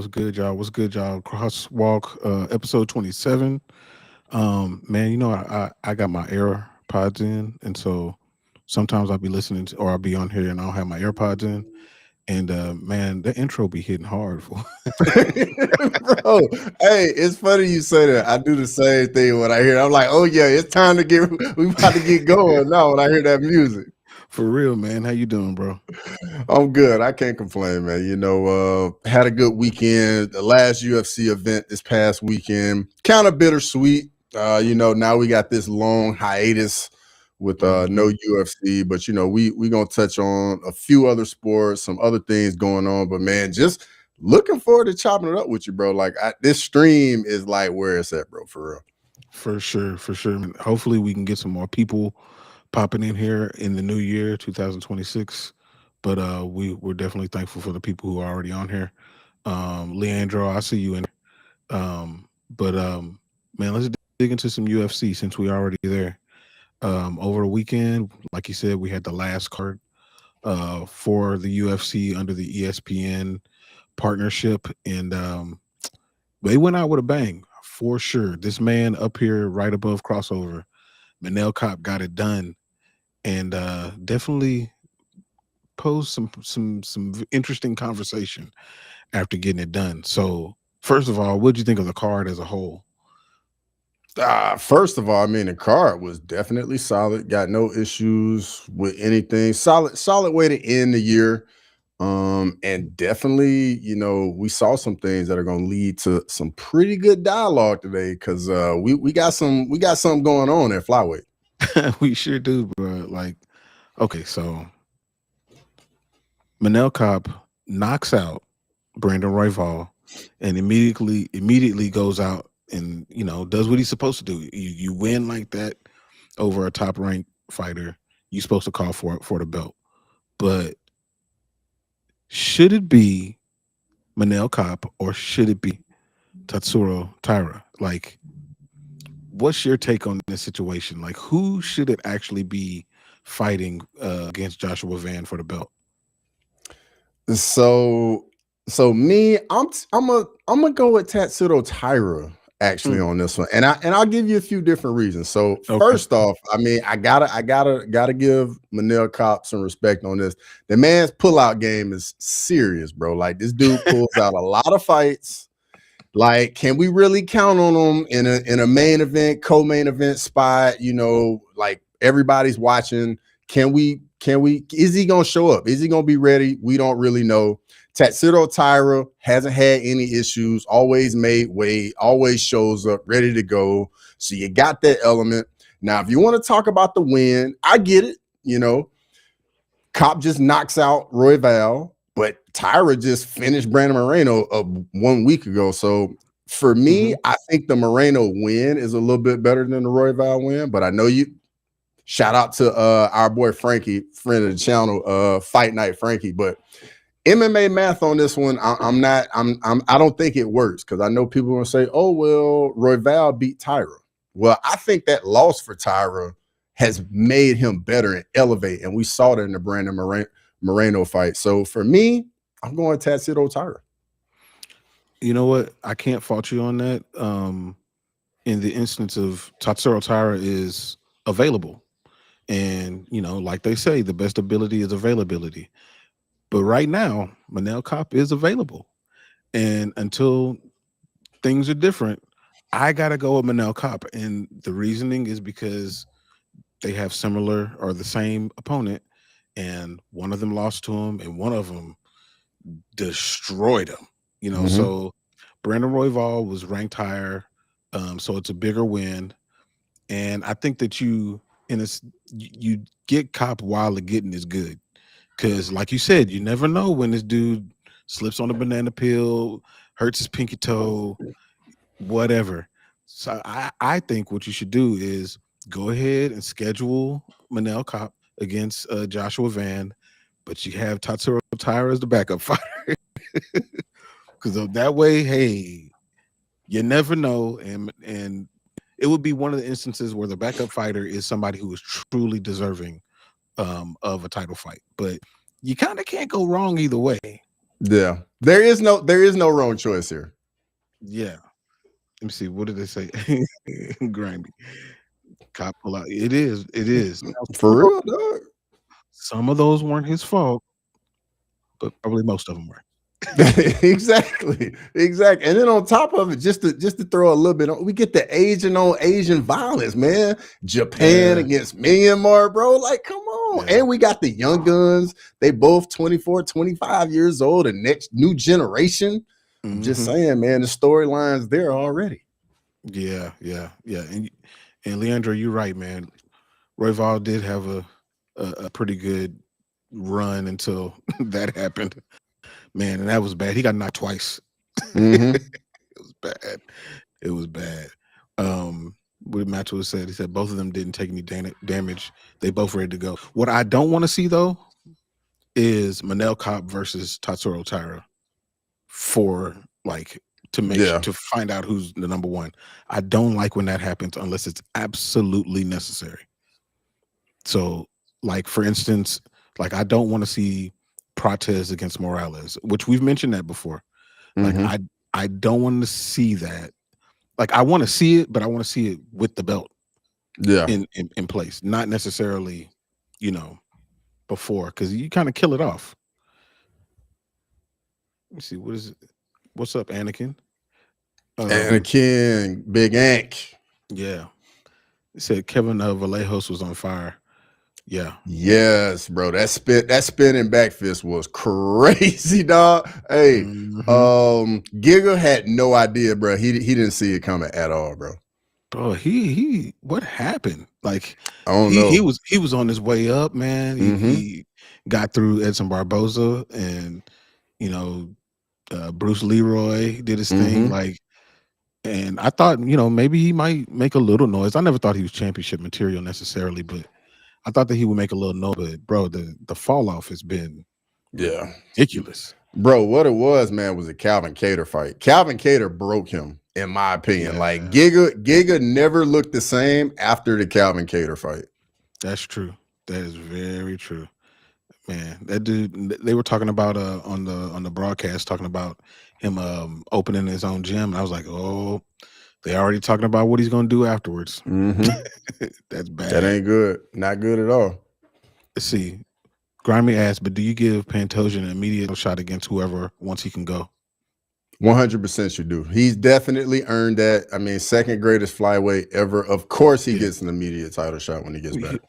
What's good, y'all? What's good, y'all? Crosswalk, episode 27. Man, I got my AirPods in, and so sometimes I'll be listening to, or I'll be on here and I'll have my AirPods in, and man, the intro be hitting hard. For Bro, hey, it's funny you say that. I do the same thing when I hear it. I'm like, oh yeah, it's time to we about to get going now when I hear that music. for real, man. How you doing, bro? I'm good. I can't complain, man. Had a good weekend. The last UFC event this past weekend, kind of bittersweet. Now we got this long hiatus with no UFC, but we gonna touch on a few other sports, some other things going on. But man, just looking forward to chopping it up with you, bro. Like this stream is like where it's at, bro, for real. For sure, for sure. Man. Hopefully, we can get some more people popping in here in the new year, 2026. But we're definitely thankful for the people who are already on here. Leandro, I see you in. But man, let's dig into some UFC since we're already there. Over the weekend, like you said, we had the last card for the UFC under the ESPN partnership, and they went out with a bang for sure. This man up here, right above crossover, Manel Cop, got it done, and definitely posed some interesting conversation after getting it done. So, first of all, what did you think of the card as a whole? First of all, I mean the card was definitely solid. Got no issues with anything. Solid way to end the year. And definitely, we saw some things that are going to lead to some pretty good dialogue today because we got something going on at flyweight. We sure do, bro. Like, okay, so Manel Cop knocks out Brandon Royval and immediately goes out and does what he's supposed to do. You win like that over a top ranked fighter, you're supposed to call for the belt. But should it be Manel Cop or should it be Tatsuro Taira? Like, what's your take on this situation? Like, who should it actually be fighting against Joshua Van for the belt? So me, I'm gonna go with Tatsuro Taira actually on this one, and I'll give you a few different reasons. So Okay. first off, I mean I gotta give Manel Cop some respect on this. The man's pullout game is serious, bro. Like this dude pulls out a lot of fights. Like, can we really count on him in a main event, co-main event spot? Like everybody's watching. Can we? Is he gonna show up? Is he gonna be ready? We don't really know. Tatsuro Taira hasn't had any issues, always made weight, always shows up ready to go. So you got that element. Now, if you want to talk about the win, I get it. Cop just knocks out Royval, but Taira just finished Brandon Moreno 1 week ago. So for me, I think the Moreno win is a little bit better than the Royval win, but I know you. Shout out to our boy Frankie, friend of the channel, Fight Night Frankie. But MMA math on this one, I don't think it works because I know people are gonna say, oh well, Royval beat Taira. Well, I think that loss for Taira has made him better and elevate, and we saw that in the Brandon Moreno fight. So for me, I'm going Tatsuro Taira. You know what? I can't fault you on that. In the instance of Tatsuro Taira is available. And, like they say, the best ability is availability. But right now, Manel Cop is available. And until things are different, I got to go with Manel Cop. And the reasoning is because they have similar or the same opponent. And one of them lost to him and one of them destroyed him. So Brandon Royval was ranked higher. So it's a bigger win. And I think that you get Cop while the getting is good, because like you said, you never know when this dude slips on a banana peel, hurts his pinky toe, whatever. So I think what you should do is go ahead and schedule Manel Cop against Joshua Van, but you have Tatsuro Taira as the backup fighter, because that way, hey, you never know, and it would be one of the instances where the backup fighter is somebody who is truly deserving of a title fight. But you kind of can't go wrong either way. Yeah. There is no wrong choice here. Yeah. Let me see. What did they say? Grindy. Cop pull out. It is. It is. Now, For real, dog. some of those weren't his fault, but probably most of them were. Exactly, exactly. And then on top of it, just to throw a little bit on, we get the Asian violence, man. Japan Yeah. against Myanmar, bro. Like, come on. Yeah. And we got the young guns. They both 24, 25 years old, the next new generation. I'm just Hmm. saying, man, the storyline's there already. Yeah. Yeah. Yeah. And Leandro, you're right, man. Royval did have a pretty good run until that happened. Man, and that was bad. He got knocked twice. Mm-hmm. It was bad. It was bad. What Matua said, he said both of them didn't take any damage. They both ready to go. What I don't want to see though is Manel Cop versus Tatsuro Taira for like Yeah. to find out who's the number one. I don't like when that happens unless it's absolutely necessary. So, like for instance, like I don't want to see Prates against Morales, which we've mentioned that before. Like Mm-hmm. I don't want to see that. Like I want to see it, but I want to see it with the belt Yeah. in place, not necessarily, you know, before because you kind of kill it off. Let me see what is it. What's up, Anakin? Um, Anakin, Big Ank. yeah, it said Kevin Vallejos was on fire. Yeah. Yes, bro. That spinning back fist was crazy, dog. Hey, Hmm. Giga had no idea, bro. He didn't see it coming at all, bro. Bro, he what happened? Like I don't know. he was on his way up, man. Mm-hmm. He got through Edson Barboza and you know Bruce Leroy did his thing. Mm-hmm. Like, and I thought maybe he might make a little noise. I never thought he was championship material necessarily, but I thought that he would make a little noise. But bro, the fall off has been Yeah. ridiculous. Bro, what it was, man, was a Calvin Cater fight. Calvin Cater broke him, in my opinion. Like Yeah, Giga never looked the same after the Calvin Cater fight. that's true. That is very true. Man, that dude. They were talking about on the broadcast talking about him opening his own gym, and I was like, oh, they already talking about what he's gonna do afterwards. Mm-hmm. That's That bad. ain't good. Not good at all. Let's see. Grimy asked, but do you give Pantoja an immediate shot against whoever once he can go? 100% you do. He's definitely earned that. I mean, second greatest flyweight ever. Of course, he Yeah, gets an immediate title shot when he gets he back.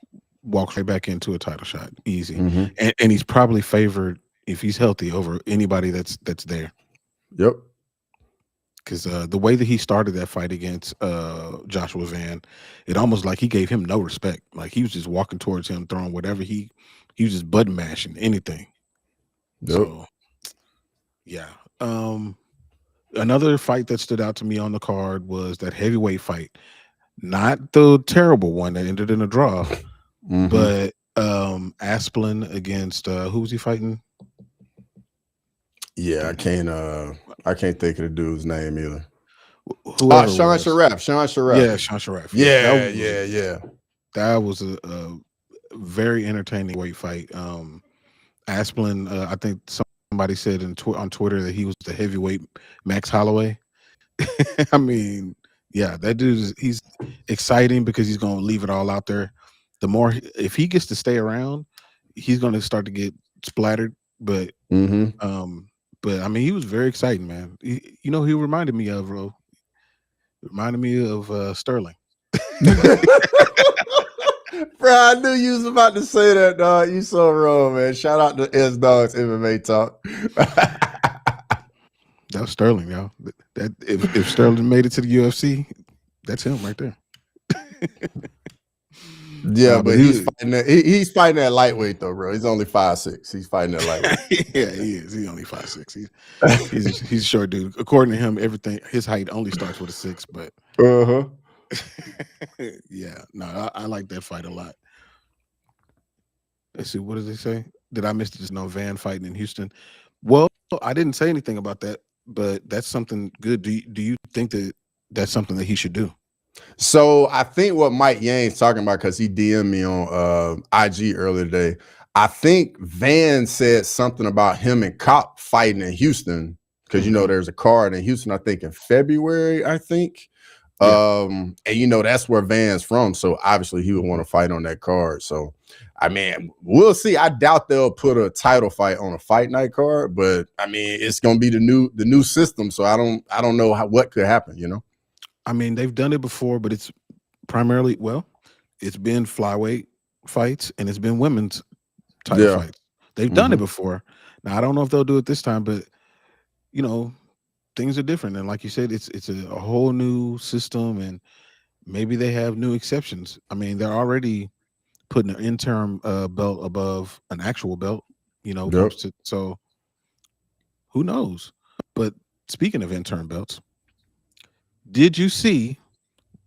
walks right back into a title shot, easy, Mm-hmm. and he's probably favored if he's healthy over anybody that's there. Yep. Because the way that he started that fight against Joshua Van, it almost like he gave him no respect. Like he was just walking towards him, throwing whatever he was just button mashing anything. Yep. So yeah. Another fight that stood out to me on the card was that heavyweight fight. Not the terrible one that ended in a draw, Mm-hmm. but Asplin against who was he fighting? Yeah, I can't think of the dude's name either. Whoever it Sean was. Sharaf. Sean Sharaf. Yeah, Sean Sharaf. Yeah, Yeah, yeah, yeah. that was a very entertaining weight fight. Asplin, I think somebody said on Twitter that he was the heavyweight Max Holloway. I mean, yeah, that dude he's exciting because he's going to leave it all out there. The more if he gets to stay around, he's going to start to get splattered. Mm-hmm. But I mean, he was very exciting, man. He reminded me of Sterling. Bro, I knew you was about to say that, dog. You so wrong, man. Shout out to S Dogs MMA Talk. That was Sterling, y'all. That if Sterling made it to the UFC, that's him right there. Yeah, But but he's fighting that lightweight though, bro. He's only 5'6". He's fighting that lightweight. yeah, he is. He's only 5'6". He's a short dude. According to him, everything his height only starts with a 6. But Uh-huh. yeah, no, I like that fight a lot. Let's see, what does they say? Did I miss this? No Van fighting in Houston. Well, I didn't say anything about that, but that's something good. Do you think that that's something that he should do? So I think what Mike Yang's talking about, because he DM'd me on IG earlier today, I think Van said something about him and Cop fighting in Houston because Hmm. there's a card in Houston. I think in February. I think, Yeah. and that's where Van's from. So obviously he would want to fight on that card. So I mean, we'll see. I doubt they'll put a title fight on a fight night card, but I mean, it's gonna be the new system. So I don't know what could happen. I mean, they've done it before, but it's primarily, well, it's been flyweight fights and it's been women's title Yeah. fights. They've done it Hmm. before. Now I don't know if they'll do it this time, but you know, things are different. And like you said, it's a whole new system, and maybe they have new exceptions. I mean, they're already putting an interim belt above an actual belt. Yep. Comes to, so who knows? But speaking of interim belts, did you see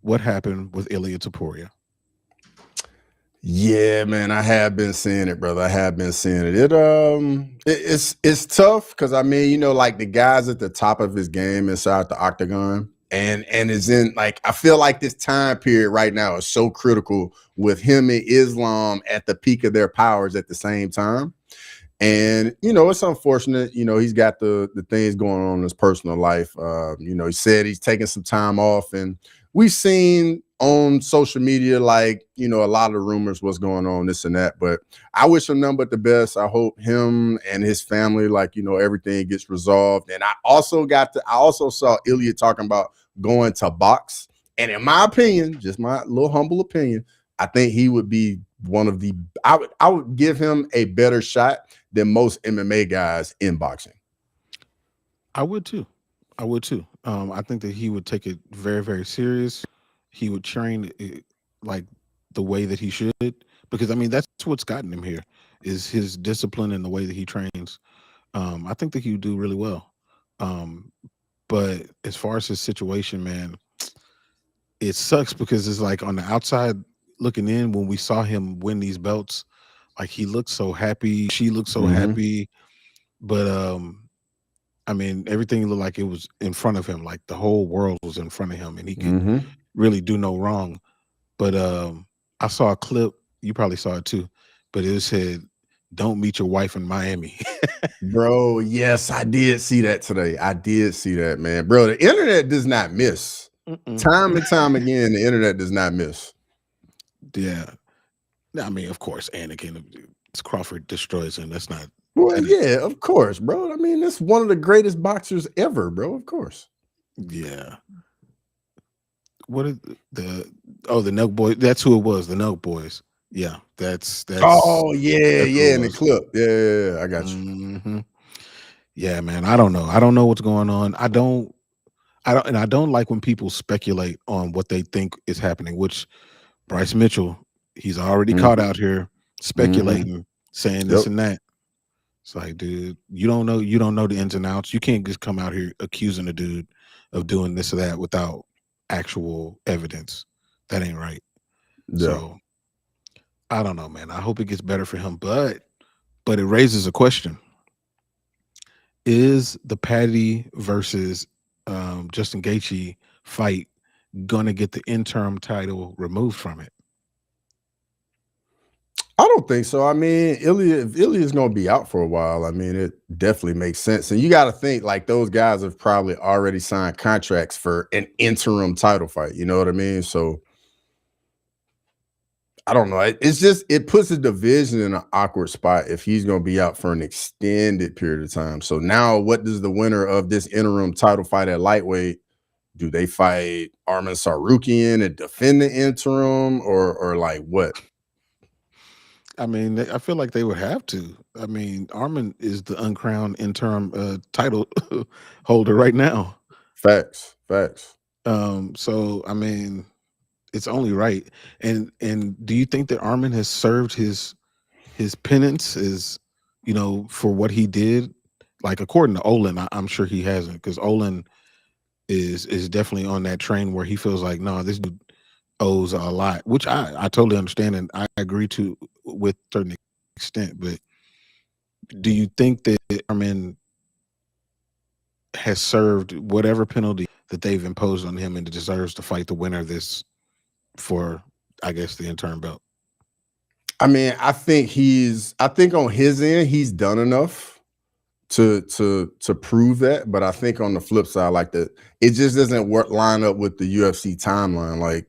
what happened with Ilya Topuria? Yeah, man, I have been seeing it, brother. I have been seeing it. It's tough because I mean, like the guys at the top of his game inside the octagon, and is in like I feel like this time period right now is so critical with him and Islam at the peak of their powers at the same time. And it's unfortunate. He's got the things going on in his personal life. He said he's taking some time off, and we've seen on social media like a lot of the rumors what's going on, this and that. But I wish him nothing but the best. I hope him and his family, like everything gets resolved. And I also saw Ilya talking about going to box. And in my opinion, just my little humble opinion, I think he would be one of the. I would give him a better shot than most MMA guys in boxing. I would too. I would too. I think that he would take it very, very serious. He would train it like the way that he should, because I mean that's what's gotten him here is his discipline and the way that he trains. I think that he would do really well. Um, but as far as his situation, man, it sucks because it's like on the outside looking in, when we saw him win these belts, like he looked so happy, she looked so Mm-hmm. happy, but I mean, everything looked like it was in front of him, like the whole world was in front of him, and he could Mm-hmm. really do no wrong. But I saw a clip, you probably saw it too, but it said, "Don't meet your wife in Miami." Bro, yes, I did see that today. I did see that, man. Bro, the internet does not miss. Mm-mm. Time and time again, the internet does not miss. Yeah, I mean, of course, Anakin, Crawford destroys him. That's not Well, that. Is, yeah, of course, bro. I mean, that's one of the greatest boxers ever, bro. Of course. yeah. What are the the Nelk boys? That's who it was. The Nelk boys. Yeah, Oh, yeah, that's who yeah, it in the was. clip. Yeah, yeah, yeah, I got you. Hmm. Yeah, man. I don't know. I don't know what's going on. And I don't like when people speculate on what they think is happening. Which Bryce Mitchell, he's already caught Mm-hmm. out here Mm-hmm. speculating, saying this Yep. and that. It's like, dude, you don't know. You don't know the ins and outs. You can't just come out here accusing a dude of doing this or that without actual evidence. That ain't right. Yeah. So I don't know, man. I hope it gets better for him, but it raises a question: is the Patty versus Justin Gaethje fight gonna get the interim title removed from it? I don't think so. I mean, if Ilya's gonna be out for a while, I mean, it definitely makes sense. And you got to think like those guys have probably already signed contracts for an interim title fight. You know what I mean? So I don't know. It's just it puts the division in an awkward spot if he's gonna be out for an extended period of time. So now, what does the winner of this interim title fight at lightweight? Do they fight Arman Sarukian and defend the interim, or like what? I mean, I feel like they would have to. I mean, Armin is the uncrowned interim title holder right now. Facts, facts. So I mean, it's only right. And do you think that Armin has served his penance, is for what he did? Like according to Olin, I'm sure he hasn't, because Olin is definitely on that train where he feels like, no, this dude owes a lot, which I totally understand and I agree to with a certain extent. But do you think that Armin has served whatever penalty that they've imposed on him and deserves to fight the winner of this for, I guess, the interim belt? I mean, I think on his end, he's done enough to prove that. But I think on the flip side, like it just doesn't work line up with the UFC timeline. Like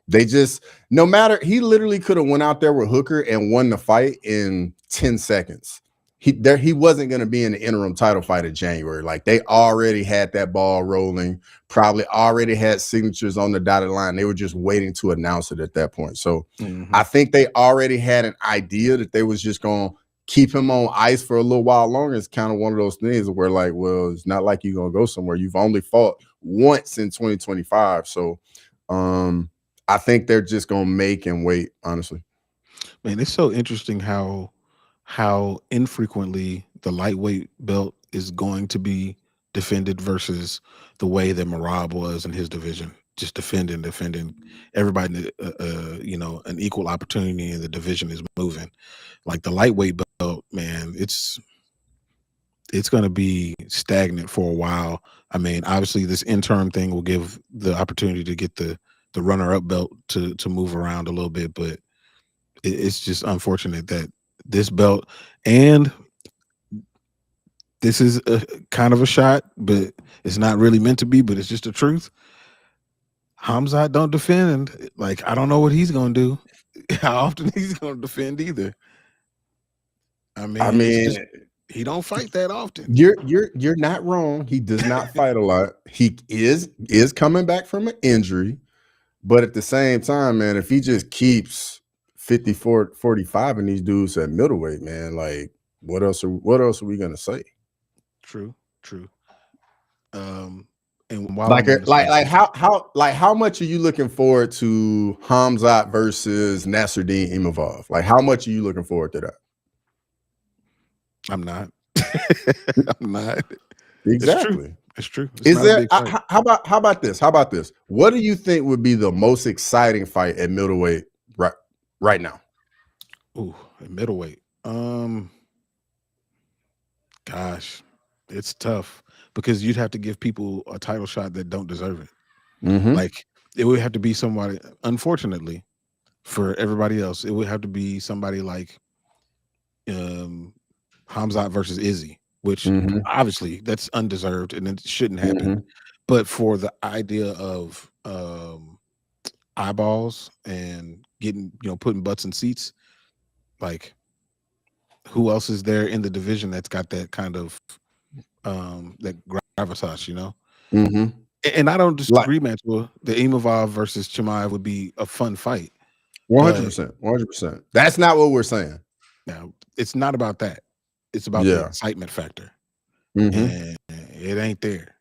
they just no matter he literally could have went out there with Hooker and won the fight in 10 seconds. He wasn't going to be in the interim title fight in January. Like they already had that ball rolling, probably already had signatures on the dotted line. They were just waiting to announce it at that point. So I think they already had an idea that they was just going to keep him on ice for a little while longer. It's kind of one of those things where like, well, it's not like you're going to go somewhere. You've only fought once in 2025. So I think they're just gonna make and wait, honestly. Man, it's so interesting how infrequently the lightweight belt is going to be defended versus the way that Marab was in his division, just defending. Everybody, an equal opportunity in the division is moving. Like the lightweight belt, man, it's going to be stagnant for a while. I mean, obviously, this interim thing will give the opportunity to get the runner up belt to move around a little bit, but it's just unfortunate that this belt and this is a kind of a shot, but it's not really meant to be. But it's just the truth. Hamzat don't defend. Like I don't know what he's going to do. How often he's going to defend either. I I mean, it's mean, just he don't fight that often. you're not wrong. He does not fight a lot. He is coming back from an injury, but at the same time, man, if he just keeps 54, 45 in these dudes at middleweight, man, like what else are we gonna say? True, true. And while Like I'm on the like subject, how much are you looking forward to Hamzat versus Nasruddin Imavov? Like how much are you looking forward to that? I'm not. I'm not. It's true. Exactly. It's true. It's Is not a there big fight. how about this? How about this? What do you think would be the most exciting fight at middleweight right now? Ooh, at middleweight. Gosh, it's tough because you'd have to give people a title shot that don't deserve it. Mm-hmm. Like it would have to be somebody. Unfortunately, for everybody else, it would have to be somebody like um, Hamzat versus Izzy, which Mm-hmm. obviously that's undeserved and it shouldn't happen. Mm-hmm. But for the idea of eyeballs and getting, putting butts in seats, like who else is there in the division that's got that kind of that gravitas, Mm-hmm. And I don't Like disagree, Maxwell. The Imavov versus Chimaev would be a fun fight, but 100%. 100%. That's not what we're saying. now it's not about that. It's about the Yeah. excitement factor, Mm-hmm. and it ain't there.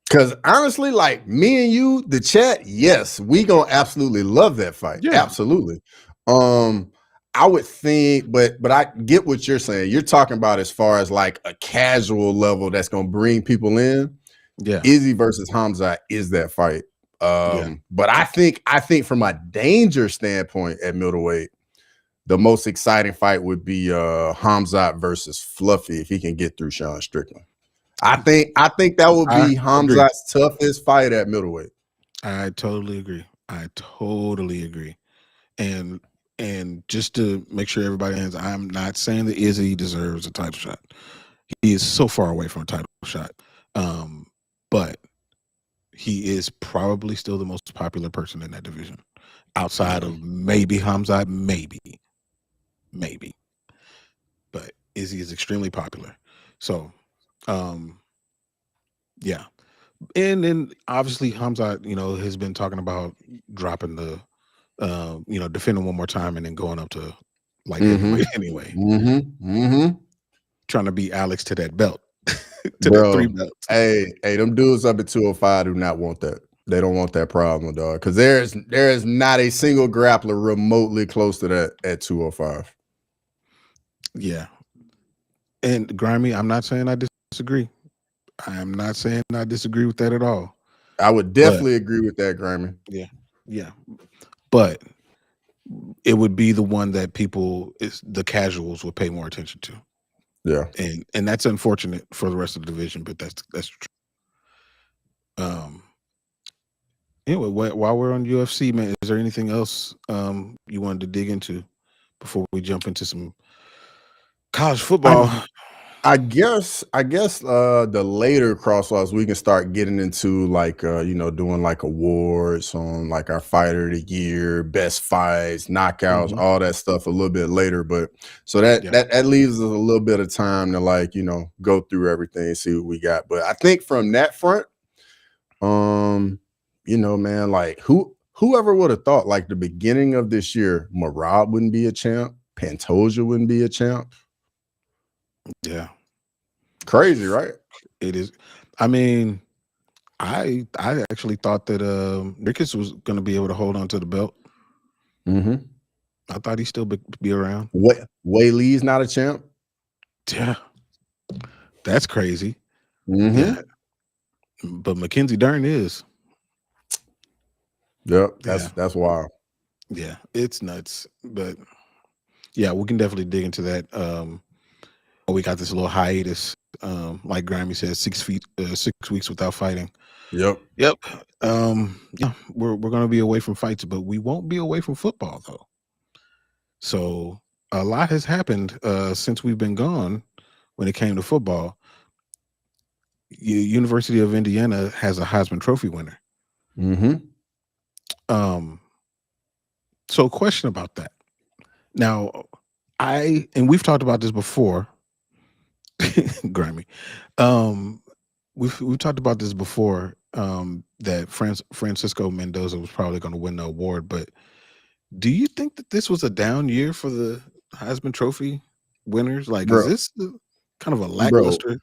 Because honestly, like me and you, the chat, yes, we gonna absolutely love that fight. Yeah, Absolutely. Um, I would think, but I get what you're saying. You're talking about as far as like a casual level that's gonna bring people in. yeah, Izzy versus Hamza is that fight. yeah. But I think from a danger standpoint at middleweight, the most exciting fight would be Hamzat versus Fluffy if he can get through Sean Strickland. I think that would I be agree. Hamzat's toughest fight at middleweight. I totally agree. I totally agree. And just to make sure everybody ends, I'm not saying that Izzy deserves a title shot. He is so far away from a title shot. But he is probably still the most popular person in that division. Outside Yeah. of maybe Hamzat, maybe. But Izzy is extremely popular. So um yeah. And then obviously Hamzat, has been talking about dropping the defending one more time and then going up to light Mm-hmm. heavyweight anyway. Mm-hmm. Mm-hmm. Trying to beat Alex to that belt. To that three Bro. belts. Hey, them dudes up at 205 do not want that. They don't want that problem, dog. Because there is not a single grappler remotely close to that at 205. Yeah. And Grimy, I'm not saying I disagree. I am not saying I disagree with that at all. I would But definitely agree with that, Grammy. yeah, yeah. But it would be the one that the casuals would pay more attention to. Yeah. And that's unfortunate for the rest of the division, but that's true. Um anyway, while we're on UFC, man, is there anything else you wanted to dig into? before we jump into some college I football? I guess the later crossovers we can start getting into like doing like awards on like our fighter of the year, best fights, knockouts, Mhm. all that stuff a little bit later. But so that Yeah, that leaves us a little bit of time to like, go through everything and see what we got. But I think from that front, um, man, like whoever would have thought like the beginning of this year, Marab wouldn't be a champ, Pantoja wouldn't be a champ. yeah, Crazy, right? it is. I mean, I actually thought that Ricketts was going to be able to hold on to the belt. Mm-hmm. I thought he'd still be around. Way Lee's not a champ. Yeah, that's crazy. Yeah, Mm-hmm. but Mackenzie Dern is. Yep, Yeah, that's wild. yeah, it's nuts. But yeah, we can definitely dig into that. We got this little hiatus. Like Grammy said, 6 feet, 6 weeks without fighting. Yep. Yep. Yeah, we're gonna be away from fights, but we won't be away from football though. So a lot has happened since we've been gone when it came to football. University of Indiana has a Heisman Trophy winner. Mm-hmm. Um, so question about that. Now, and we've talked about this before, Grammy. Um, we've talked about this before. That Francisco Mendoza was probably going to win the award, but do you think that this was a down year for the Heisman Trophy winners? Like, is Bro, this kind of a bro, lackluster?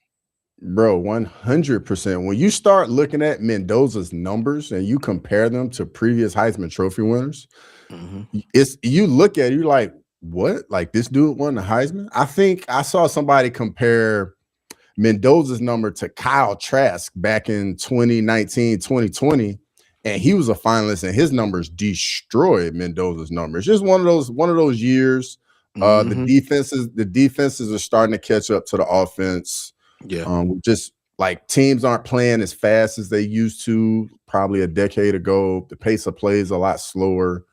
bro, 100%. When you start looking at Mendoza's numbers and you compare them to previous Heisman Trophy winners, Hmm. it's you look at it, you're like, what? Like this dude won the Heisman? I think I saw somebody compare Mendoza's number to Kyle Trask back in 2019, 2020, and he was a finalist and his numbers destroyed Mendoza's numbers. Just one of those years. Hmm. The defenses are starting to catch up to the offense. Yeah, Just like teams aren't playing as fast as they used to probably a decade ago. The pace of play is a lot slower.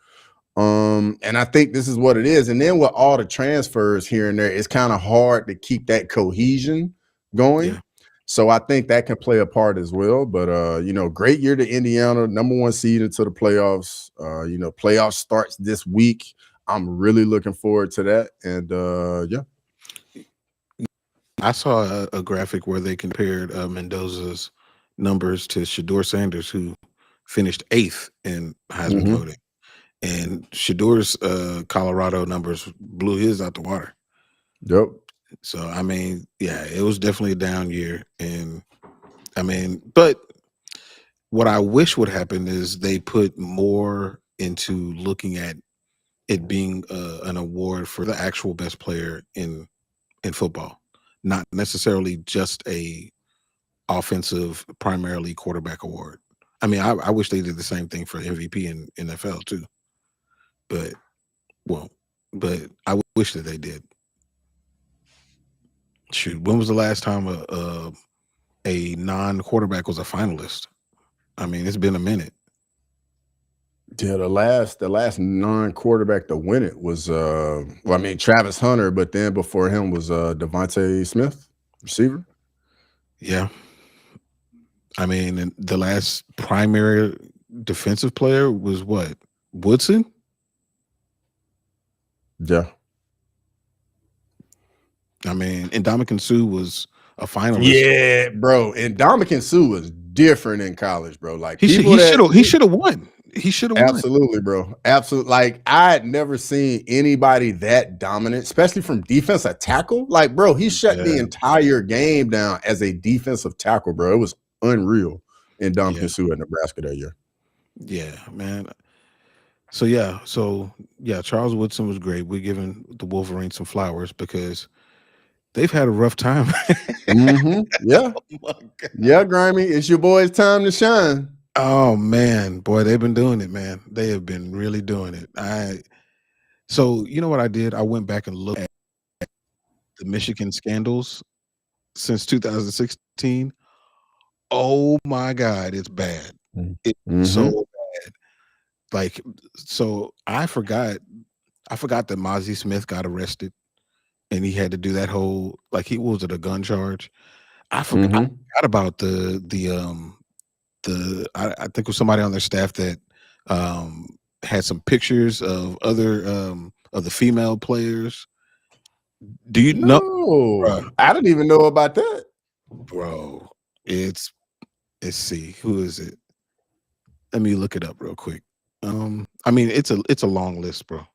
And I think this is what it is. And then with all the transfers here and there, it's kind of hard to keep that cohesion going. yeah. So I think that can play a part as well. But great year to Indiana, number one seed into the playoffs. Playoff starts this week. I'm really looking forward to that. And yeah. I saw a graphic where they compared Mendoza's numbers to Shador Sanders, who finished eighth in Heisman Mm-hmm. voting, and Shador's Colorado numbers blew his out the water. Yep. So I mean, yeah, it was definitely a down year, and I mean, but what I wish would happen is they put more into looking at it being an award for the actual best player in football, not necessarily just a offensive, primarily quarterback award. I mean, I wish they did the same thing for MVP in NFL too, but well, but I wish that they did. Shoot, when was the last time a non-quarterback was a finalist? I mean, it's been a minute. Yeah, the last non-quarterback to win it was Travis Hunter, but then before him was Devontae Smith, receiver. Yeah, I mean, and the last primary defensive player was what, Woodson. Yeah. I mean, and Ndamukong Suh was a finalist. Yeah, bro. And Dominican Sue was different in college, bro. Like He should people he that should have he should have won. He should have won. absolutely, bro. Absolutely. Like I had never seen anybody that dominant, especially from defensive tackle. Like, bro, he shut the Yeah, entire game down as a defensive tackle, bro. It was unreal in yeah, Dominican Sue at Nebraska that year. yeah, man. So yeah, Charles Woodson was great. We're giving the Wolverines some flowers because they've had a rough time. Mm-hmm. Yeah. Oh my God. Yeah, Grimy. It's your boy's time to shine. Oh man, boy, they've been doing it, man. They have been really doing it. So you know what I did? I went back and looked at the Michigan scandals since 2016. Oh my God, it's bad. It's so Mm-hmm. bad. Like, so I forgot. I forgot that Mozzie Smith got arrested and he had to do that whole like he was it a gun charge. I Mm-hmm. forgot about I think it was somebody on their staff that um had some pictures of other of the female players. Do you know, No, bro? I didn't even know about that. Bro, it's let's see, who is it? Let me look it up real quick. I mean, it's a long list, bro.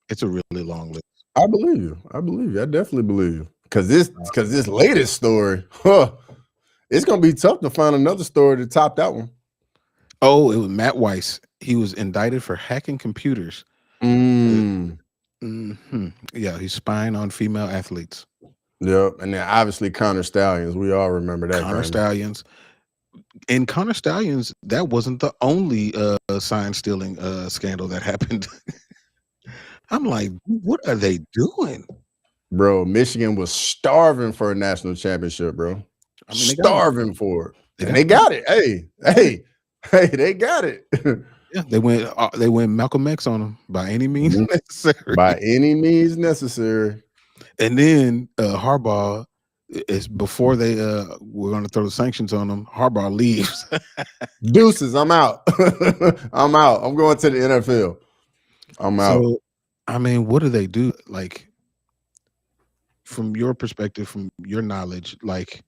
It's a really long list. I believe you. I believe you. I definitely believe you. Because this latest story, it's gonna be tough to find another story to top that one. Oh, it was Matt Weiss. He was indicted for hacking computers. Mm. Yeah, he's spying on female athletes. Yep. And then obviously Connor Stallions. We all remember that Connor kind of. Stallions. And Connor Stallions, that wasn't the only sign stealing scandal that happened. I'm like, what are they doing? Bro, Michigan was starving for a national championship, bro. I mean, they got it. Starving for it. They And got they it. got it. Hey, they got it. Yeah, they went Malcolm X on them by any means Mhm. necessary. By any means necessary. And then Harbaugh is before they were going to throw the sanctions on him. Harbaugh leaves. Deuces, I'm out. I'm out. I'm going to the NFL. I'm out. So, I mean, what do they do? Like, from your perspective, from your knowledge, like,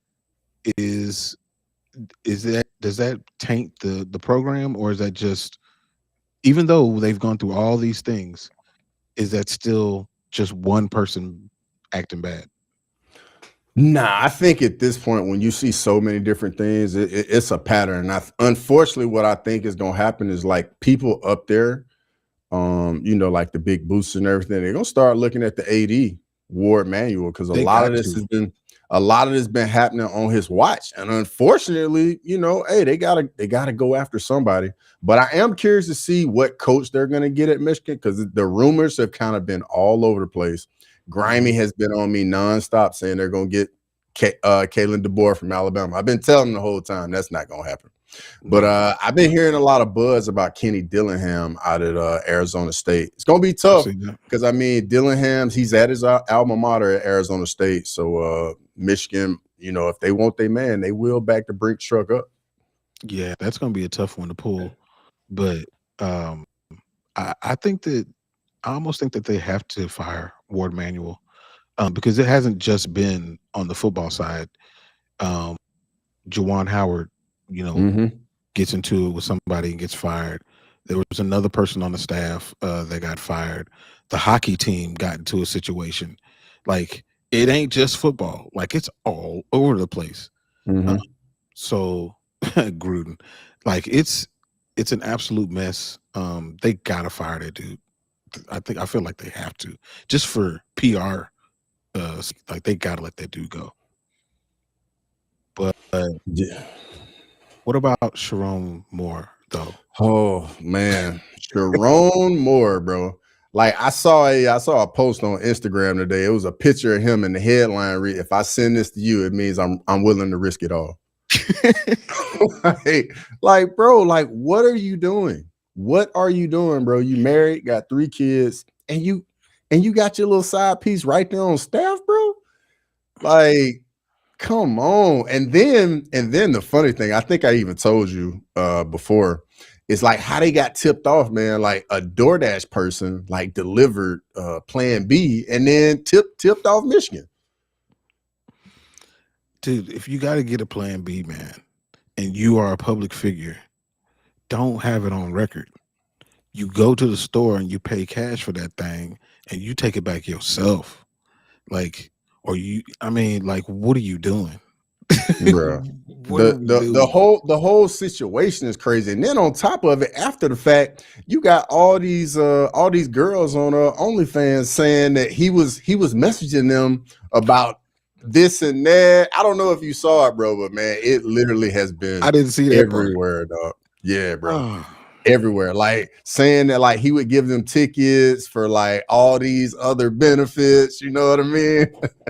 is that does that taint the program, or is that just even though they've gone through all these things, is that still just one person acting bad? Nah, I think at this point, when you see so many different things, it's a pattern. Unfortunately, what I think is going to happen is like people up there, like the big boosts and everything, they're going to start looking at the AD Ward manual because a They lot of got this to. has been a lot of this been happening on his watch, and unfortunately, hey, they gotta go after somebody. But I am curious to see what coach they're going to get at Michigan because the rumors have kind of been all over the place. Grimy has been on me nonstop saying they're going to get Kalen DeBoer from Alabama. I've been telling them the whole time that's not going to happen. But I've been hearing a lot of buzz about Kenny Dillingham out at Arizona State. It's going to be I've tough seen that. because, I mean, Dillingham's, he's at his alma mater at Arizona State. So Michigan, if they want their man, they will back the Brinks truck up. Yeah, that's going to be a tough one to pull. But I think that I almost think that they have to fire Ward Manuel because it hasn't just been on the football side. Um, Jawan Howard, you know, Mm-hmm. gets into it with somebody and gets fired. There was another person on the staff that got fired. The hockey team got into a situation. Like it ain't just football. Like it's all over the place. Uh, Mm-hmm. so Gruden, like it's an absolute mess. They gotta fire that dude. I feel like they have to just for PR. Like they gotta let that dude go. But Yeah. what about Sharon Moore though? Oh man, Sharon Moore, bro. Like I saw a post on Instagram today. It was a picture of him, and the headline read, "If I send this to you, it means I'm willing to risk it all." like, bro, like, what are you doing? What are you doing, bro? You married, got 3 kids, and you got your little side piece right there on staff, bro. Like, come on. And then the funny thing, I think I even told you before, is like how they got tipped off, man. Like a DoorDash person like delivered plan B and then tipped off Michigan. Dude, if you got to get a plan B, man, and you are a public figure, don't have it on record. You go to the store and you pay cash for that thing and you take it back yourself. Like, I mean, like, what are you doing? Bro. What are we The doing? whole situation is crazy. And then on top of it, after the fact, you got all these girls on OnlyFans saying that he was messaging them about this and that. I don't know if you saw it, bro, but man, it literally has I been didn't see that part. everywhere, dog. Yeah, bro. Oh, Everywhere. Like saying that like he would give them tickets for like all these other benefits, you know what I mean?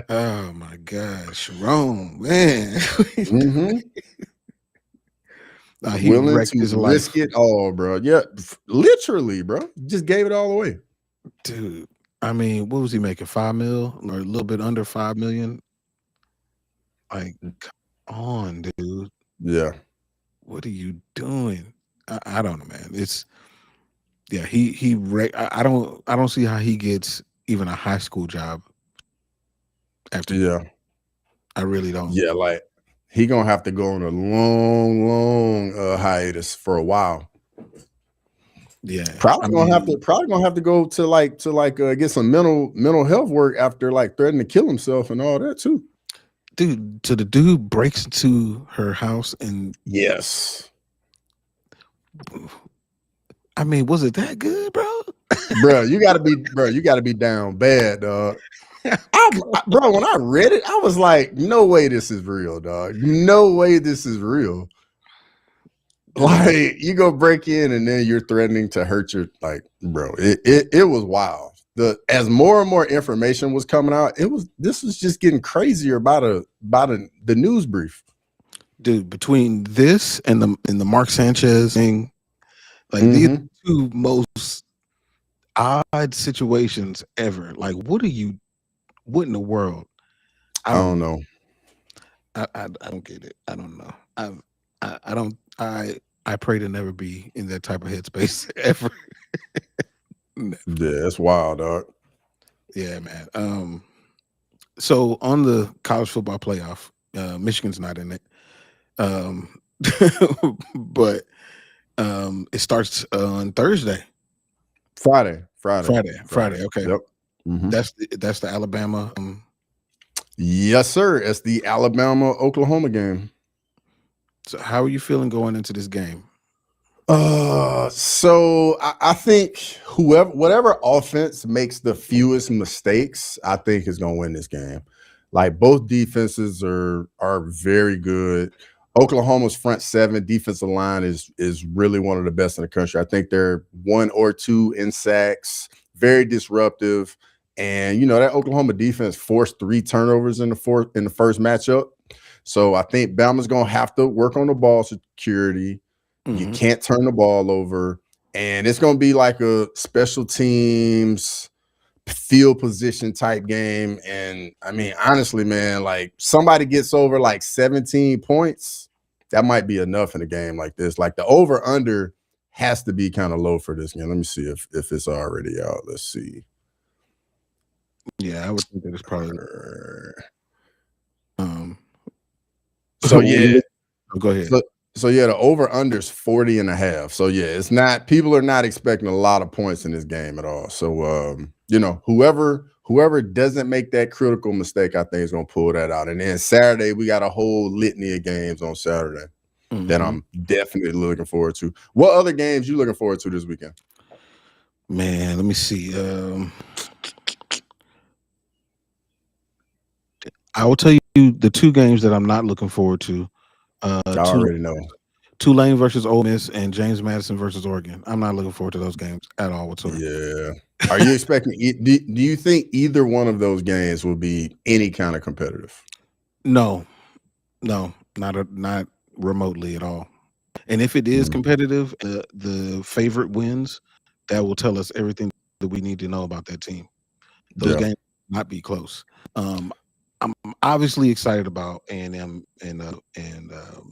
oh my gosh, Rome, man. Mm-hmm. He Willing wrecked to his risk life, it all, bro. Yeah, literally, bro. Just gave it all away. dude. I mean, what was he making? 5 mil or a little bit under 5 million? Like, come on, dude. Yeah. What are you doing? I don't know, man. It's yeah. I don't see how he gets even a high school job after. Yeah. I really don't. Yeah. Like he gonna have to go on a long hiatus for a while. Yeah, I Probably gonna have to go to get some mental health work after like threatening to kill himself and all that too. dude. So the dude breaks into her house and Yes. I mean, was it that good, bro? You gotta be down bad, dog. Bro, when I read it, I was like, no way this is real, dog. No way this is real. Like you go break in and then you're threatening to hurt your bro. It was wild. As more and more information was coming out, this was just getting crazier the news brief. Dude, between this and the Mark Sanchez thing, like these Mm-hmm. two most odd situations ever. Like, what in the world? I I don't don't know. I don't get it. I don't know. I don't I pray to never be in that type of headspace ever. Never. Yeah, it's wild, dog. Yeah, man. So on the college football playoff, Michigan's not in it. Um but it starts on Thursday. Friday. Okay. Yep. Mm-hmm. That's the Alabama. Yes, sir. It's the Alabama-Oklahoma game. So how are you feeling going into this game? So I think whatever offense makes the fewest mistakes, I think is gonna win this game. Like both defenses are very good. Oklahoma's front seven defensive line is really one of the best in the country. I think they're 1 or 2 in sacks, very disruptive. And that Oklahoma defense forced 3 turnovers in the first matchup. So I think Bama's gonna have to work on the ball security. You Mhm. can't turn the ball over, and it's going to be like a special teams field position type game. And I mean, honestly, man, like somebody gets over like 17 points, that might be enough in a game like this. Like the over under has to be kind of low for this game. Let me see if it's already out. Let's see. Yeah, I would think that it's probably. Um, So yeah, go ahead. So yeah, the over under is 40.5. So yeah, it's not, people are not expecting a lot of points in this game at all. So whoever doesn't make that critical mistake, I think is gonna pull that out. And then Saturday, we got a whole litany of games on Saturday that I'm definitely looking forward to. What other games you looking forward to this weekend? Man, let me see. I will tell you the 2 games that I'm not looking forward to. I already know. Tulane versus Ole Miss and James Madison versus Oregon. I'm not looking forward to those games at all whatsoever. Yeah. Are you expecting? Do you think either one of those games will be any kind of competitive? No, not remotely at all. And if it is competitive, the favorite wins, that will tell us everything that we need to know about that team. Those games will not be close. I'm obviously excited about A&M and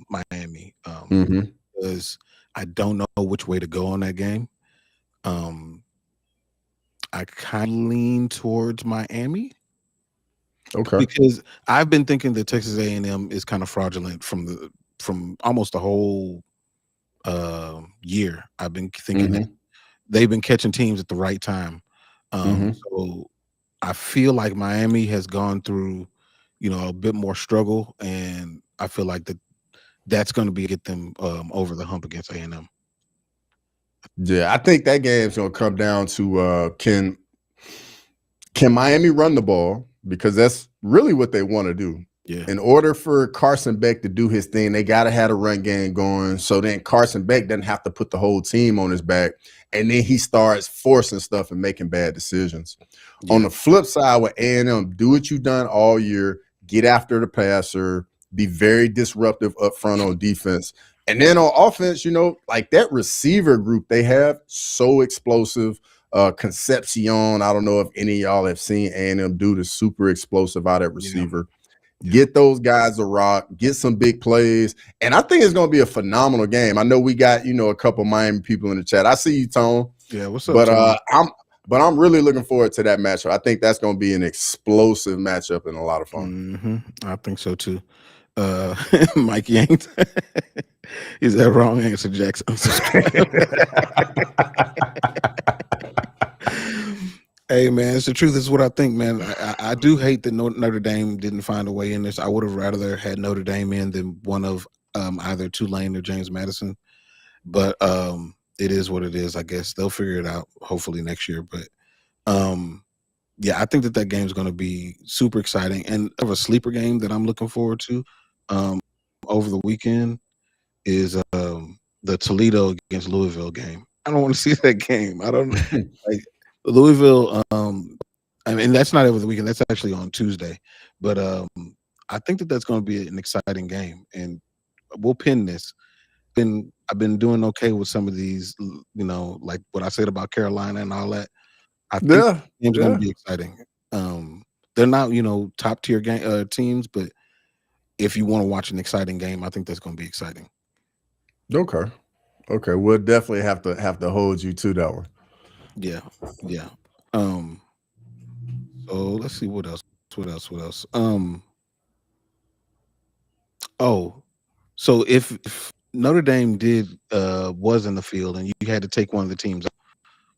Miami because I don't know which way to go on that game. I kind of lean towards Miami. Okay. Because I've been thinking that Texas A&M is kind of fraudulent from almost the whole year. I've been thinking that they've been catching teams at the right time. So I feel like Miami has gone through, a bit more struggle, and I feel like that's going to be get them over the hump against A&M. Yeah, I think that game's gonna come down to can Miami run the ball, because that's really what they want to do. Yeah. In order for Carson Beck to do his thing, they got to have a run game going. So then Carson Beck doesn't have to put the whole team on his back. And then he starts forcing stuff and making bad decisions. Yeah. On the flip side with A&M, do what you've done all year. Get after the passer. Be very disruptive up front on defense. And then on offense, like that receiver group they have, so explosive. Concepcion. I don't know if any of y'all have seen A&M do the super explosive out at Yeah, receiver. yeah. Get those guys a rock, get some big plays, and I think it's going to be a phenomenal game. I know we got a couple Miami people in the chat. I see you, Tone, Yeah, what's up, but Tony? I'm really looking forward to that matchup. I think that's going to be an explosive matchup and a lot of fun. I think so too. Mike Yanked. Is that wrong answer, Jackson? Hey man, it's the truth. This is what I think, man. I do hate that Notre Dame didn't find a way in this. I would have rather had Notre Dame in than one of either Tulane or James Madison. But it is what it is. I guess they'll figure it out hopefully next year. But yeah, I think that game is going to be super exciting, and of a sleeper game that I'm looking forward to over the weekend is the Toledo against Louisville game. I don't want to see that game. I don't like Louisville. I mean, that's not over the weekend. That's actually on Tuesday. But I think that that's going to be an exciting game, and we'll pin this. I've been doing okay with some of these, like what I said about Carolina and all that. I think Yeah, the game's going to yeah. be exciting. They're not, top tier teams, but if you want to watch an exciting game, I think that's going to be exciting. Okay. Okay. We'll definitely have to hold you to that one. Yeah, yeah. Um, so let's see what else. What else? What else? Oh, so if Notre Dame did was in the field and you had to take one of the teams,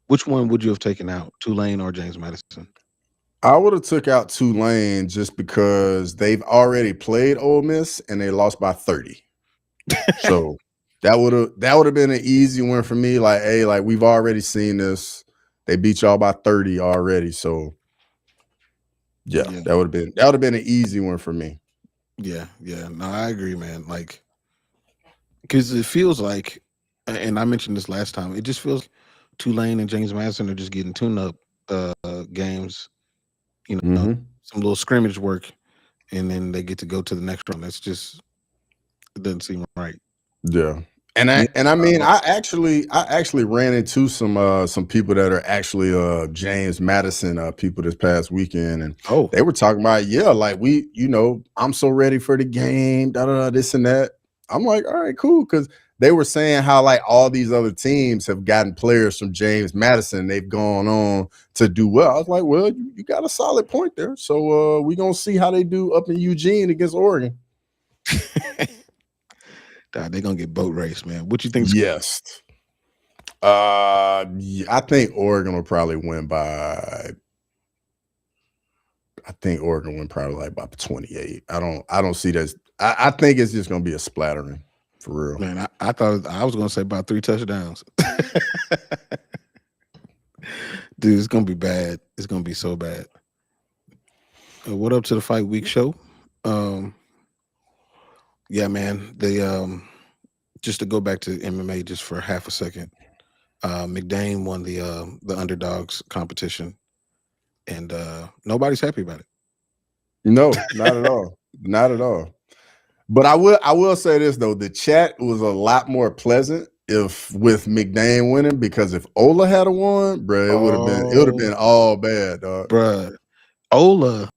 which one would you have taken out, Tulane or James Madison? I would have took out Tulane just because they've already played Ole Miss and they lost by 30. So that would have been an easy one for me. Like, hey, like we've already seen this. They beat y'all by 30 already. So yeah, Yeah, that would have been an easy one for me. yeah, yeah. No, I agree, man. Like, because it feels like, and I mentioned this last time, it just feels like Tulane and James Madison are just getting tune-up games. You know, Mm-hmm. some little scrimmage work, and then they get to go to the next round. That's just it doesn't seem right. Yeah. And I Me- and I mean I actually ran into some people that are actually James Madison people this past weekend, and Oh, they were talking about, yeah, like I'm so ready for the game, da da da, this and that. I'm like, all right, cool, because they were saying how like all these other teams have gotten players from James Madison, they've gone on to do well. I was like, well, you got a solid point there. So we're gonna see how they do up in Eugene against Oregon. God, they're gonna get boat race, man. What you think? Yes. Yeah, I think Oregon will probably win by. I think Oregon win probably like by 28. I don't see that. I think it's just gonna be a splattering for real. Man, I thought I was gonna say about 3 touchdowns. Dude, it's gonna be bad. It's gonna be so bad. What up to the Fight Week show? Um, yeah, man. They just to go back to MMA just for half a second. McDane won the underdogs competition, and nobody's happy about it. No, not at all. Not at all. But I will say this though, the chat was a lot more pleasant if with McDane winning, because if Ola had a won, bro, it would have been Oh, all bad, dog. bruh. Ola,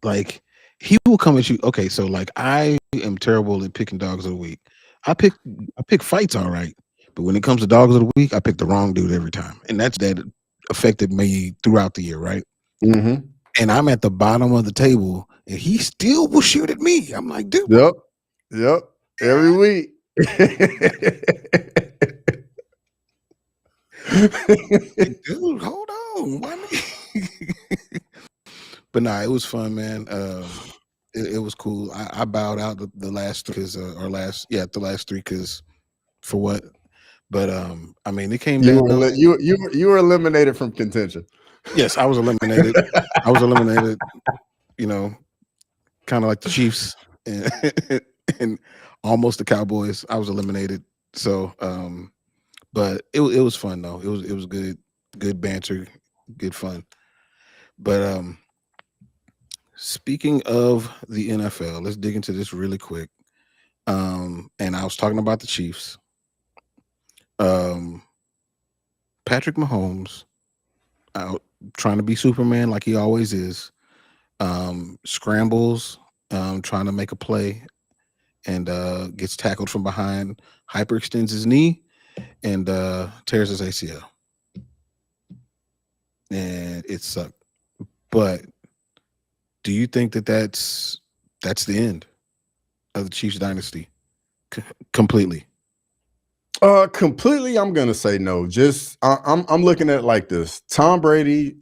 like he will come at you. Okay, so like I am terrible at picking dogs of the week. I pick fights all right, but when it comes to dogs of the week, I pick the wrong dude every time, and that affected me throughout the year, right? Mm-hmm. And I'm at the bottom of the table, and he still will shoot at me. I'm like, dude, Yep. Yep. Every week. like, dude, hold on, why me? But nah, it was fun, man. It was cool. I bowed out the last because the last three because for what? But I mean, it came You down. were you were eliminated from contention. Yes, I was eliminated. I was eliminated. You know, kind of like the Chiefs and, and almost the Cowboys. I was eliminated. So, but it was fun though. It was good banter, good fun. But speaking of the NFL, let's dig into this really quick. And I was talking about the Chiefs. Um, Patrick Mahomes. out trying to be Superman like he always is. Scrambles, trying to make a play, and gets tackled from behind, hyperextends his knee, and tears his ACL, and it sucked. But do you think that that's the end of the Chiefs dynasty completely? Completely, I'm gonna say no. Just I'm looking at it like this. Tom Brady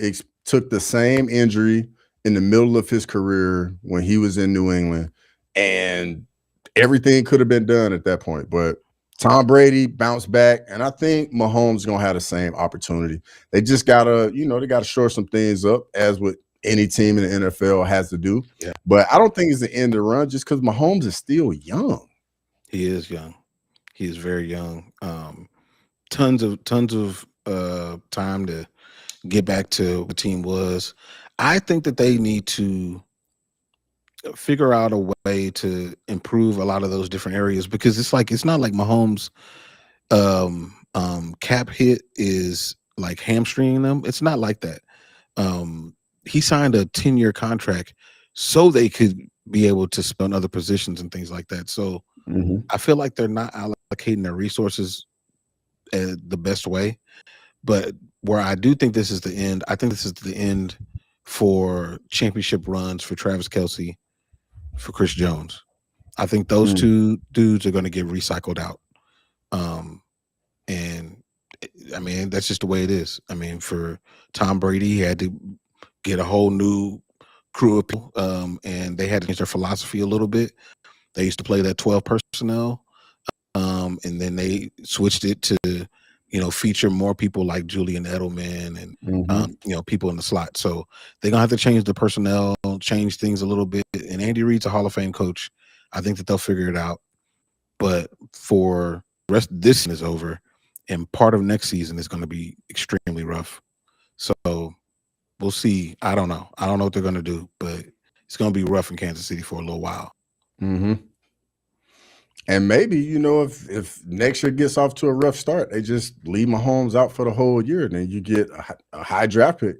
took the same injury in the middle of his career when he was in New England, and everything could have been done at that point. But Tom Brady bounced back, and I think Mahomes is gonna have the same opportunity. They just gotta, they gotta shore some things up, as with any team in the NFL has to do. Yeah, But I don't think it's the end of the run, just because Mahomes is still young. he is young. He is very young. Tons of time to get back to what the team was. I think that they need to figure out a way to improve a lot of those different areas, because it's not like Mahomes cap hit is like hamstringing them. It's not like that. He signed a 10-year contract so they could be able to spend on other positions and things like that. So Mhm. I feel like they're not allocating their resources the best way. But where I do think this is the end, I think this is the end for championship runs for Travis Kelsey, for Chris Jones. I think those Mm. two dudes are going to get recycled out. Um, and I mean, that's just the way it is. I mean, for Tom Brady, he had to get a whole new crew of people, and they had to change their philosophy a little bit. They used to play that 12 personnel, and then they switched it to, feature more people like Julian Edelman and, Mhm. people in the slot. So they're gonna have to change the personnel, change things a little bit. And Andy Reid's a Hall of Fame coach. I think that they'll figure it out. But for the rest, this season is over, and part of next season is going to be extremely rough. So we'll see. I don't know. I don't know what they're going to do, but it's going to be rough in Kansas City for a little while. Mhm. And maybe, if next year gets off to a rough start, they just leave Mahomes out for the whole year, and then you get a high draft pick,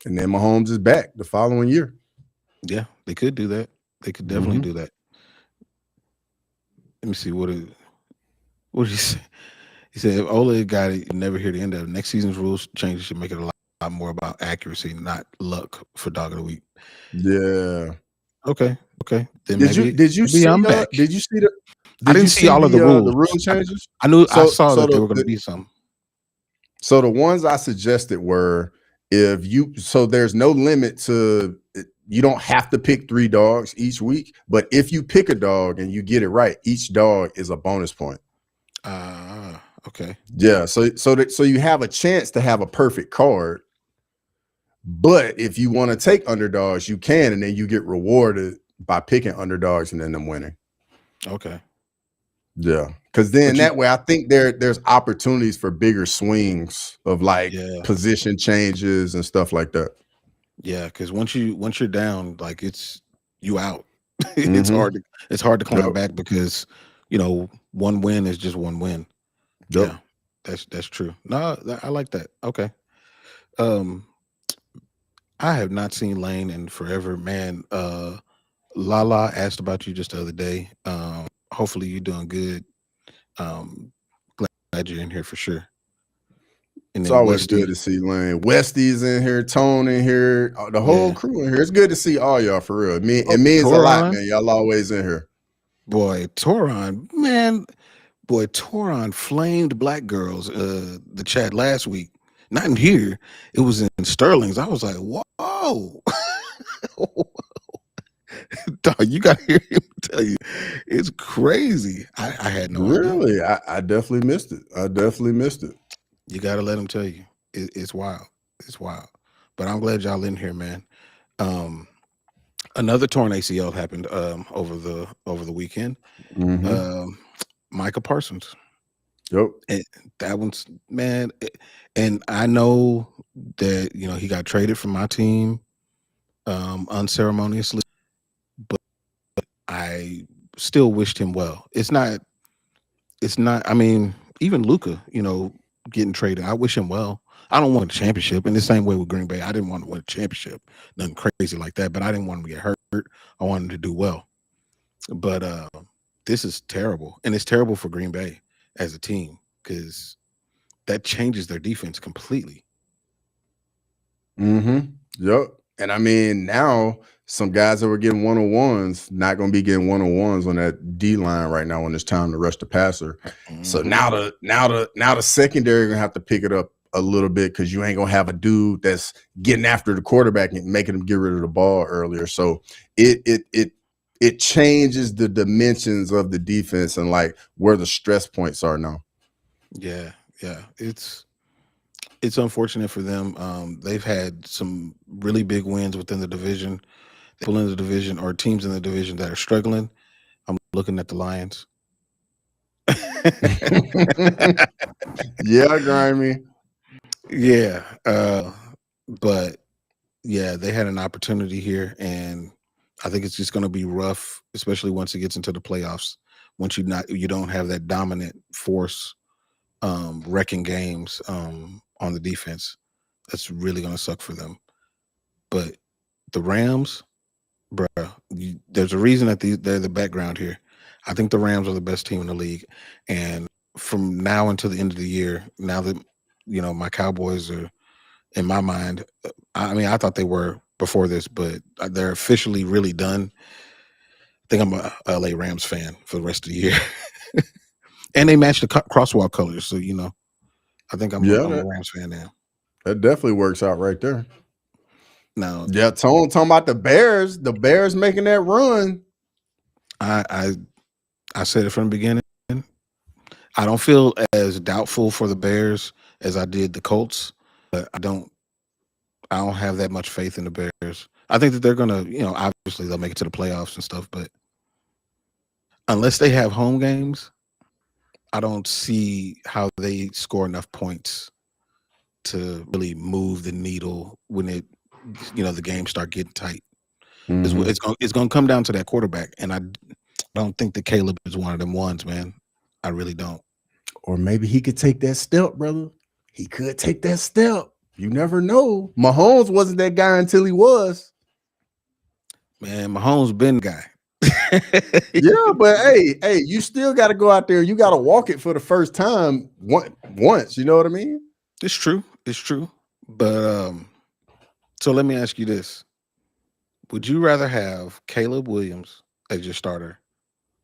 and then Mahomes is back the following year. Yeah, they could do that. They could definitely Mhm. do that. Let me see what did he say? He said if Ola got it, you never hear the end of it. Next season's rules changes should make it a lot more about accuracy, not luck for dog of the week. Yeah. Okay, okay. Then Did you maybe did you maybe see I'm back. did you see the I did didn't you see see all of the the rules. rule I, changes? I knew I So saw so that there were the, going to the be some. so the ones I suggested were, there's no limit to, you don't have to pick 3 dogs each week, but if you pick a dog and you get it right, each dog is a bonus point. Okay. Yeah, so you have a chance to have a perfect card, but if you want to take underdogs, you can, and then you get rewarded by picking underdogs and then them winning. Okay. Yeah, because then But you, that way, I think there's opportunities for bigger swings of like yeah, position changes and stuff like that. yeah, because once you're down, like you out. it's Mm-hmm. hard to it's hard to climb Yep. back, because one win is just one win. Yep. Yeah, that's true. No, I like that. Okay. Um, I have not seen Lane in forever, man. Lala asked about you just the other day. Hopefully you're doing good. Um, glad you're in here for sure. And It's then always good Westy, to see Lane. Westy's in here, Tone in here, the whole yeah. crew in here. It's good to see all y'all for real. Oh, It means a lot, Toron, man. Y'all always in here. boy, Toron, man, boy, Toron flamed black girls. The chat last week, not in here. It was in Sterling's. I was like, whoa, dog, you got to hear him tell you, it's crazy. I had no idea. Really, I definitely missed it. I definitely missed it. You got to let him tell you. It's wild. It's wild. But I'm glad y'all in here, man. Um, Another torn ACL happened over the weekend. Mm-hmm. Um, Micah Parsons. Yep. And that one's, man. And I know that he got traded from my team unceremoniously, but I still wished him well. It's not. I mean, even Luca, getting traded. I wish him well. I don't want a championship. In the same way with Green Bay, I didn't want to win a championship, nothing crazy like that. But I didn't want him to get hurt. I wanted him to do well. But this is terrible, and it's terrible for Green Bay as a team because that changes their defense completely. Yep. And I mean, now some guys that were getting 101s not going to be getting 101s on that D line right now when it's time to rush the passer. So now the secondary gonna have to pick it up a little bit because you ain't gonna have a dude that's getting after the quarterback and making him get rid of the ball earlier. So it changes the dimensions of the defense and like where the stress points are now. Yeah, it's unfortunate for them. They've had some really big wins within the division. People in the division or teams in the division that are struggling. I'm looking at the Lions. Yeah, grimy. Yeah, but yeah, they had an opportunity here, and I think it's just going to be rough, especially once it gets into the playoffs. Once you don't have that dominant force wrecking games on the defense, that's really going to suck for them. But the Rams, bruh, there's a reason that they're the background here. I think the Rams are the best team in the league, and from now until the end of the year, now that my Cowboys are in my mind. I mean, I thought they were before this, but they're officially really done. I think I'm a LA Rams fan for the rest of the year, and they match the crosswalk colors, so I think Yeah, I'm a Rams fan now. that definitely works out right there. Now, Yeah, talking about the Bears making that run. I said it from the beginning. I don't feel as doubtful for the Bears as I did the Colts, but I don't have that much faith in the Bears. I think that they're gonna, obviously they'll make it to the playoffs and stuff, but unless they have home games, I don't see how they score enough points to really move the needle when the games start getting tight. It's gonna come down to that quarterback, and I don't think that Caleb is one of them ones, man. I really don't. Or maybe he could take that step, brother. He could take that step. You never know. Mahomes wasn't that guy until he was. Man, Mahomes been the guy. Yeah, but hey, you still got to go out there. You got to walk it for the first time once. You know what I mean? It's true. But so let me ask you this: would you rather have Caleb Williams as your starter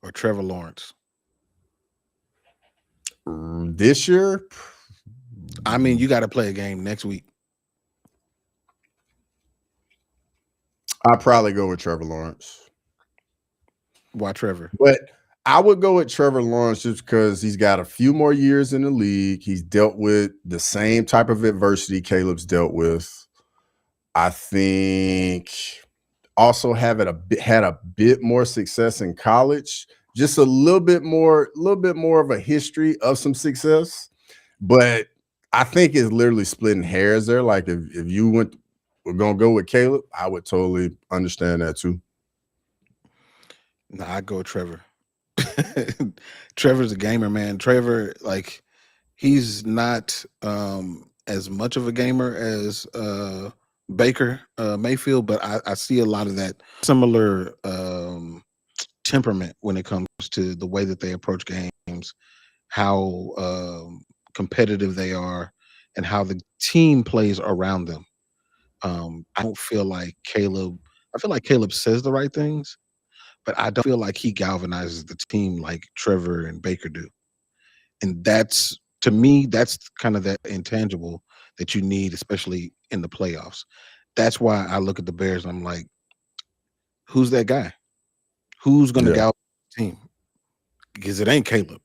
or Trevor Lawrence? This year, I mean, you got to play a game next week. I'd probably go with Trevor Lawrence. Why Trevor? But I would go with Trevor Lawrence just because he's got a few more years in the league. He's dealt with the same type of adversity Caleb's dealt with. I think also had a bit more success in college, just a little bit more of a history of some success. But I think it's literally splitting hairs there. Like if you we're gonna go with Caleb, I would totally understand that too. Nah, I go with Trevor. Trevor's a gamer, man. Trevor, like, he's not as much of a gamer as Baker Mayfield, but I see a lot of that similar temperament when it comes to the way that they approach games, how competitive they are, and how the team plays around them. I don't feel like Caleb. I feel like Caleb says the right things, but I don't feel like he galvanizes the team like Trevor and Baker do. And that's, to me, that's kind of that intangible that you need, especially in the playoffs. That's why I look at the Bears and I'm like, who's that guy? Who's going to galvanize the team? Because it ain't Caleb.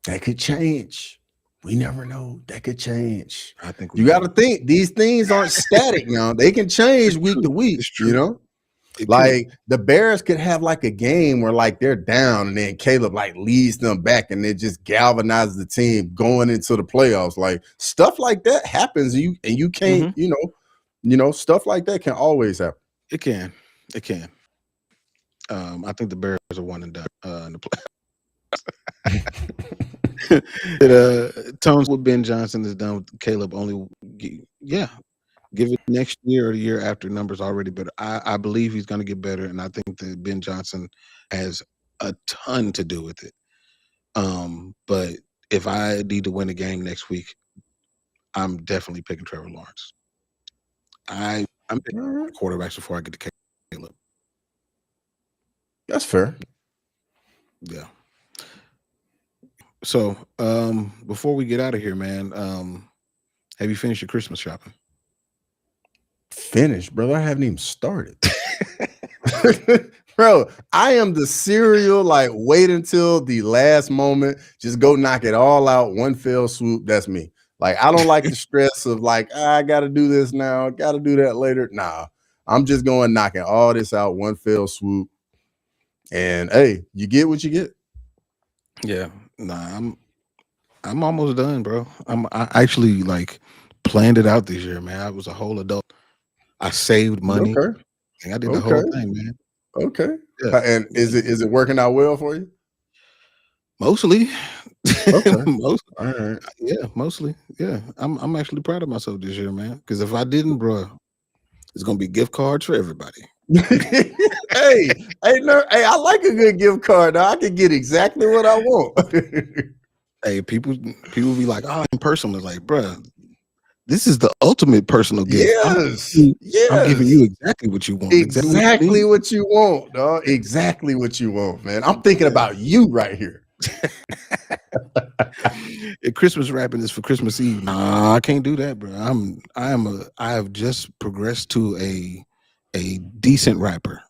That could change. We never know. That could change. I think you got to think these things aren't static now. They can change week to week. You know, like the Bears could have like a game where like they're down and then Caleb like leads them back and it just galvanizes the team going into the playoffs. Like stuff like that happens. And you can't, stuff like that can always happen. It can. I think the Bears are one and done in the playoffs. Tones what Ben Johnson has done with Caleb only, yeah, give it next year or the year after, numbers already better. I believe he's going to get better, and I think that Ben Johnson has a ton to do with it. But if I need to win a game next week, I'm definitely picking Trevor Lawrence. I'm picking quarterbacks before I get to Caleb. That's fair. Yeah. So before we get out of here, man, have you finished your Christmas shopping? Finished, brother. I haven't even started. Bro, I am the serial, like, wait until the last moment, just go knock it all out, one fell swoop. That's me. Like, I don't like the stress of like, I gotta do this now, gotta do that later. Nah, I'm just going knocking all this out, one fell swoop. And hey, you get what you get. Yeah. Nah, I'm almost done, bro. I actually like planned it out this year, man. I was a whole adult. I saved money. Okay. I did the whole Okay. thing, man. Okay. Yeah. And is it working out well for you? Mostly. Okay. Mostly. All right. Yeah, mostly. Yeah. I'm actually proud of myself this year, man. Because if I didn't, bro, it's gonna be gift cards for everybody. hey, I like a good gift card. Now I can get exactly what I want. Hey, people be like, oh, in personal. It's like, bro, this is the ultimate personal gift. Yes. I'm giving you exactly what you want. Exactly what you want, dog. Exactly what you want, man. I'm thinking about you right here. Christmas wrapping is for Christmas Eve. Nah, I can't do that, bro. I have just progressed to a decent wrapper.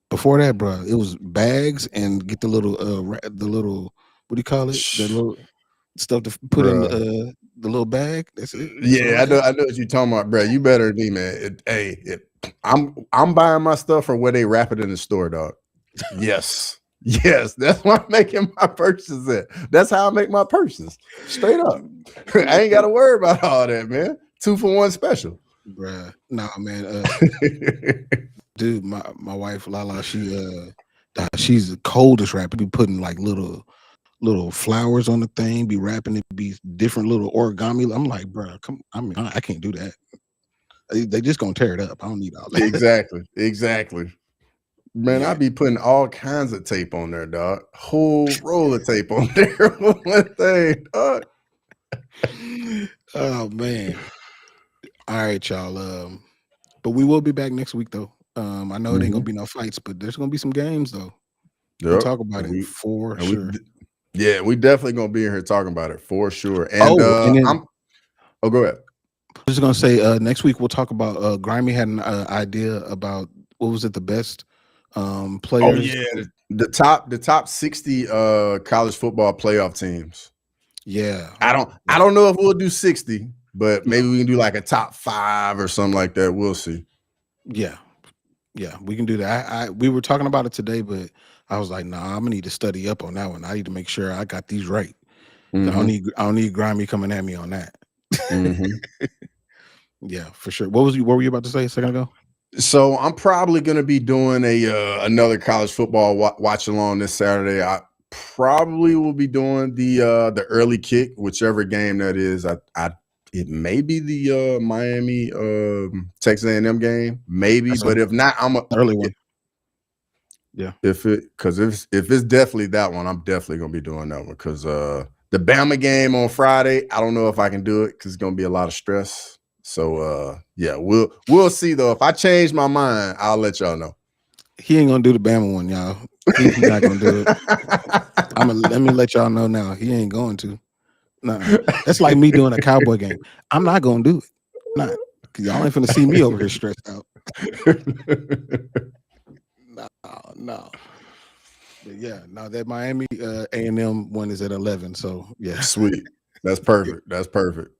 Before that, bro, it was bags and get the little what do you call it? The little stuff to put in the little bag. That's it. Yeah, I know what you're talking about, bro. You better than me, man. I'm buying my stuff from where they wrap it in the store, dog. Yes. Yes, that's why I'm making my purchases at. That's how I make my purchases. Straight up. I ain't got to worry about all that, man. 2-for-1 special. Bruh. Nah, man. Dude, my wife Lala, she's the coldest rapper. Be putting like little flowers on the thing, be wrapping it, be different little origami. I'm like, bro, I can't do that. They just gonna tear it up. I don't need all that. Exactly. Man, I be putting all kinds of tape on there, dog. Whole roll of tape on there. One thing, dog. Oh man. All right, y'all. But we will be back next week though. I know it ain't gonna be no fights, but there's gonna be some games though. We'll talk about it for sure. We definitely gonna be in here talking about it for sure. And go ahead. I was just gonna say next week we'll talk about Grimy had an idea about what was it, the best players. Oh yeah, the top 60 college football playoff teams. Yeah. I don't know if we'll do 60, but maybe we can do like a top 5 or something like that. We'll see. Yeah, we can do that. We were talking about it today, but I was like, nah, I'm gonna need to study up on that one. I need to make sure I got these right. I don't need Grimy coming at me on that. Yeah, for sure. What were you about to say a second ago? So I'm probably going to be doing another college football watch along this Saturday. I probably will be doing the early kick, whichever game that is. It may be the Miami Texas A&M game, maybe, but if not, I'm an early one. Yeah, if it's definitely that one, I'm definitely gonna be doing that one because the Bama game on Friday, I don't know if I can do it because it's gonna be a lot of stress. So yeah, we'll see though. If I change my mind, I'll let y'all know. He ain't gonna do the Bama one, y'all. He's not gonna do it. Let me let y'all know now. He ain't going to. Nah, that's like me doing a Cowboy game. I'm not gonna do it. Not because y'all ain't finna see me over here stressed out. No. But yeah, now that Miami A&M one is at 11. So yeah, sweet. That's perfect. That's perfect.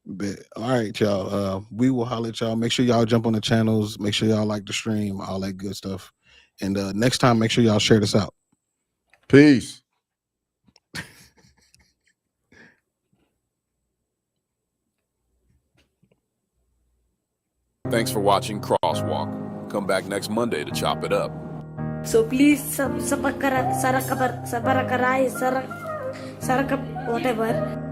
But all right, y'all. We will holler at y'all. Make sure y'all jump on the channels. Make sure y'all like the stream, all that good stuff. And next time, make sure y'all share this out. Peace. Thanks for watching Crosswalk. Come back next Monday to chop it up. So please, sa barangay, whatever.